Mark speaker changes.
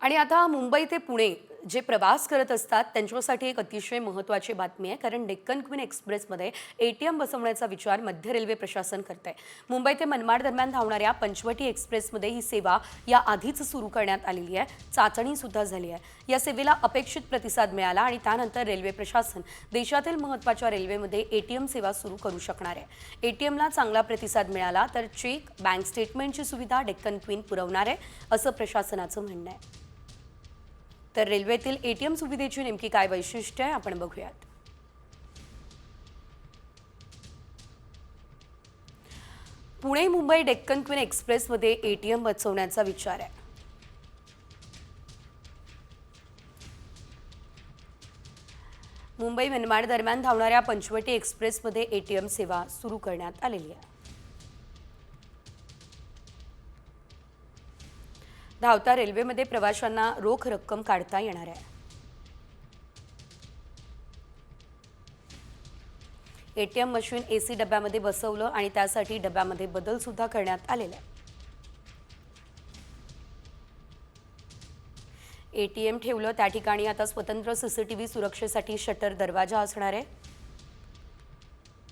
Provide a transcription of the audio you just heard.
Speaker 1: आणि आता मुंबई ते पुणे जे प्रवास करत असतात त्यांच्यासाठी एक अतिशय महत्त्वाची बातमी आहे, कारण डेक्कन क्वीन एक्सप्रेसमध्ये एटीएम बसवण्याचा विचार मध्य रेल्वे प्रशासन करते. मुंबई ते मनमाड दरम्यान धावणाऱ्या पंचवटी एक्सप्रेसमध्ये ही सेवा या आधीच सुरू करण्यात आलेली आहे. चाचणीसुद्धा झाली आहे. या सेवेला अपेक्षित प्रतिसाद मिळाला आणि त्यानंतर रेल्वे प्रशासन देशातील महत्त्वाच्या रेल्वेमध्ये एटीएम सेवा सुरू करू शकणार आहे. एटीएमला चांगला प्रतिसाद मिळाला तर चेक, बँक स्टेटमेंटची सुविधा डेक्कन क्वीन पुरवणार आहे, असं प्रशासनाचं म्हणणं आहे. तर रेल्वेतील एटीएम सुविधेची नेमकी काय वैशिष्ट्य आहे आपण बघूयात. पुणे मुंबई डेक्कन क्वीन एक्सप्रेसमध्ये एटीएम बसवण्याचा विचार आहे. मुंबई मनमाड दरम्यान धावणाऱ्या पंचवटी एक्सप्रेसमध्ये एटीएम सेवा सुरू करण्यात आलेली आहे. धावता रेल्वेमध्ये प्रवाशांना रोख रक्कम काढता येणार आहे. एटीएम मशीन एसी डब्यामध्ये बसवलं आणि त्यासाठी डब्यामध्ये बदल सुद्धा करण्यात आलेला आहे. एटीएम ठेवलं त्या ठिकाणी आता स्वतंत्र सीसीटीव्ही सुरक्षेसाठी शटर दरवाजा असणार आहे.